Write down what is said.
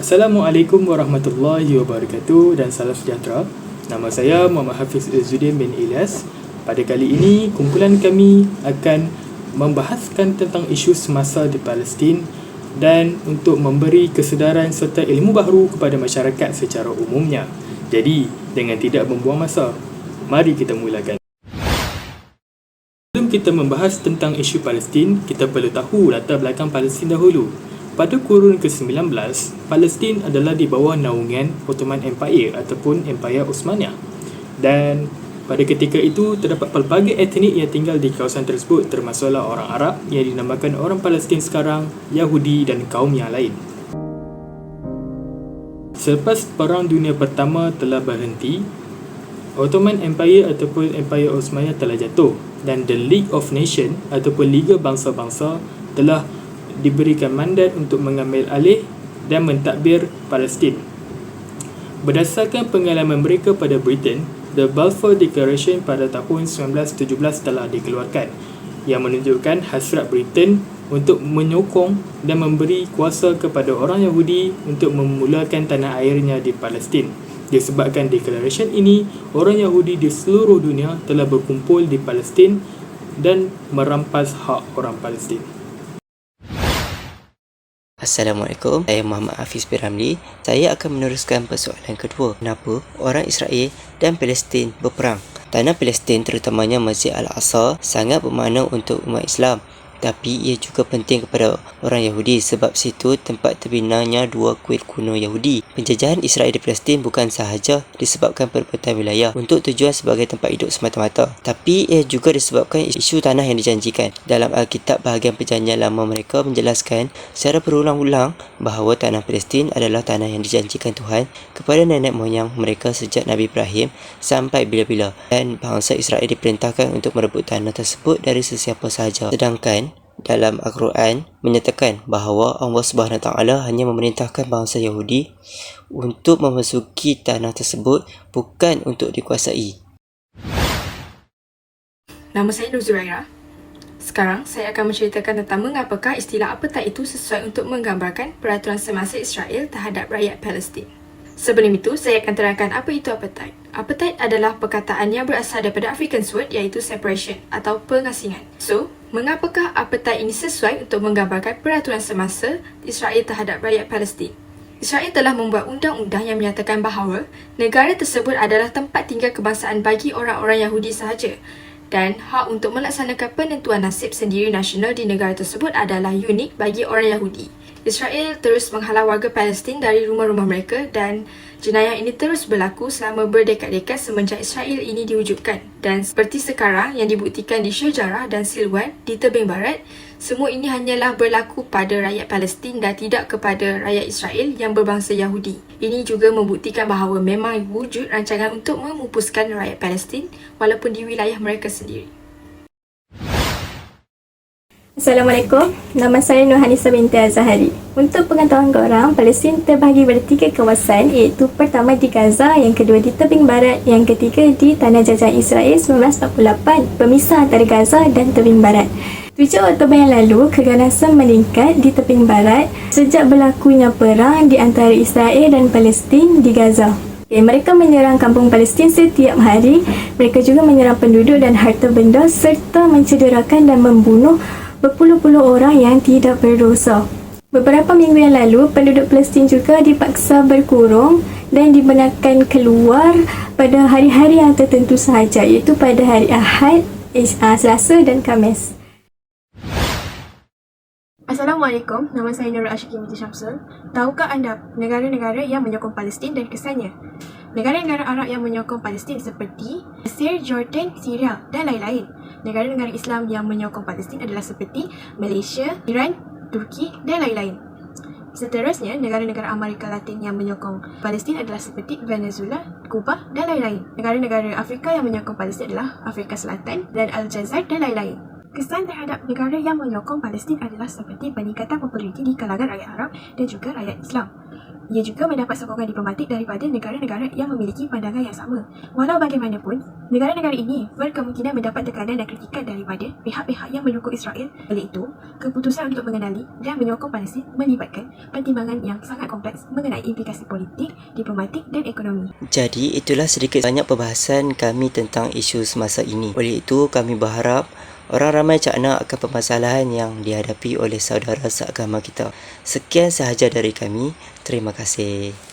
Assalamualaikum warahmatullahi wabarakatuh dan salam sejahtera. Nama saya Muhammad Hafiz Izzuddin bin Ilyas. Pada kali ini, kumpulan kami akan membahaskan tentang isu semasa di Palestin dan untuk memberi kesedaran serta ilmu baharu kepada masyarakat secara umumnya. Jadi, dengan tidak membuang masa, mari kita mulakan. Sebelum kita membahas tentang isu Palestin, kita perlu tahu latar belakang Palestin dahulu. Pada kurun ke-19, Palestin adalah di bawah naungan Ottoman Empire ataupun Empire Osmania. Dan pada ketika itu, terdapat pelbagai etnik yang tinggal di kawasan tersebut, termasuklah orang Arab yang dinamakan orang Palestin sekarang, Yahudi dan kaum yang lain. Selepas Perang Dunia Pertama telah berhenti, Ottoman Empire ataupun Empire Osmania telah jatuh dan The League of Nations ataupun Liga Bangsa-Bangsa telah diberikan mandat untuk mengambil alih dan mentadbir Palestin. Berdasarkan pengalaman mereka pada Britain, The Balfour Declaration pada tahun 1917 telah dikeluarkan yang menunjukkan hasrat Britain untuk menyokong dan memberi kuasa kepada orang Yahudi untuk memulakan tanah airnya di Palestin. Disebabkan Declaration ini, orang Yahudi di seluruh dunia telah berkumpul di Palestin dan merampas hak orang Palestin. Assalamualaikum, saya Muhammad Hafiz bin Ramli. Saya akan meneruskan persoalan kedua. Kenapa orang Israel dan Palestin berperang? Tanah Palestin, terutamanya Masjid Al-Aqsa, sangat bermakna untuk umat Islam. Tapi ia juga penting kepada orang Yahudi sebab situ tempat terbinanya dua kuil kuno Yahudi. Penjajahan Israel di Palestin bukan sahaja disebabkan perebutan wilayah untuk tujuan sebagai tempat hidup semata-mata, tapi ia juga disebabkan isu tanah yang dijanjikan. Dalam Alkitab, bahagian perjanjian lama mereka menjelaskan secara berulang-ulang bahawa tanah Palestin adalah tanah yang dijanjikan Tuhan kepada nenek moyang mereka sejak Nabi Ibrahim sampai bila-bila, dan bangsa Israel diperintahkan untuk merebut tanah tersebut dari sesiapa sahaja. Sedangkan dalam Al-Quran menyatakan bahawa Allah SWT hanya memerintahkan bangsa Yahudi untuk memasuki tanah tersebut, bukan untuk dikuasai. Nama saya Nur Zuraira. Sekarang saya akan menceritakan tentang mengapakah istilah apartheid itu sesuai untuk menggambarkan peraturan semasa Israel terhadap rakyat Palestin. Sebelum itu, saya akan terangkan apa itu apartheid. Apartheid adalah perkataan yang berasal daripada Afrikaans word iaitu separation atau pengasingan. So, mengapakah apartheid ini sesuai untuk menggambarkan peraturan semasa Israel terhadap rakyat Palestin? Israel telah membuat undang-undang yang menyatakan bahawa negara tersebut adalah tempat tinggal kebangsaan bagi orang-orang Yahudi sahaja, dan hak untuk melaksanakan penentuan nasib sendiri nasional di negara tersebut adalah unik bagi orang Yahudi. Israel terus menghalau warga Palestin dari rumah-rumah mereka dan jenayah ini terus berlaku selama berdekad-dekad semenjak Israel ini diwujudkan. Dan seperti sekarang yang dibuktikan di Syarjah dan Silwan di tebing barat, semua ini hanyalah berlaku pada rakyat Palestin dan tidak kepada rakyat Israel yang berbangsa Yahudi. Ini juga membuktikan bahawa memang wujud rancangan untuk memupuskan rakyat Palestin walaupun di wilayah mereka sendiri. Assalamualaikum, nama saya Nurhanisa binti Azahari. Untuk pengetahuan korang, Palestin terbahagi pada 3 kawasan, iaitu pertama di Gaza, yang kedua di tebing barat, yang ketiga di tanah jajahan Israel 1948, pemisah antara Gaza dan tebing barat. 7 Oktober yang lalu, keganasan meningkat di tebing barat sejak berlakunya perang di antara Israel dan Palestin di Gaza. Mereka menyerang kampung Palestin setiap hari. Mereka juga menyerang penduduk dan harta benda serta mencederakan dan membunuh berpuluh-puluh orang yang tidak berdosa. Beberapa minggu yang lalu, penduduk Palestin juga dipaksa berkurung dan dibenarkan keluar pada hari-hari yang tertentu sahaja, iaitu pada hari Ahad, Selasa dan Khamis. Assalamualaikum, nama saya Nurul Ashiki binti Syamsul. Tahukah anda negara-negara yang menyokong Palestin dan kesannya? Negara-negara Arab yang menyokong Palestin seperti Mesir, Jordan, Syria dan lain-lain. Negara-negara Islam yang menyokong Palestin adalah seperti Malaysia, Iran, Turki dan lain-lain. Seterusnya, negara-negara Amerika Latin yang menyokong Palestin adalah seperti Venezuela, Kuba dan lain-lain. Negara-negara Afrika yang menyokong Palestin adalah Afrika Selatan dan Aljazair dan lain-lain. Kesan terhadap negara yang menyokong Palestin adalah seperti peningkatan populariti di kalangan rakyat Arab dan juga rakyat Islam. Ia juga mendapat sokongan diplomatik daripada negara-negara yang memiliki pandangan yang sama. Walau bagaimanapun, negara-negara ini berkemungkinan mendapat tekanan dan kritikan daripada pihak-pihak yang mendukung Israel. Oleh itu, keputusan untuk mengenali dan menyokong Palestin melibatkan pertimbangan yang sangat kompleks mengenai implikasi politik, diplomatik dan ekonomi. Jadi itulah sedikit banyak perbahasan kami tentang isu semasa ini. Oleh itu kami berharap orang ramai cakna akan permasalahan yang dihadapi oleh saudara seagama kita. Sekian sahaja dari kami. Terima kasih.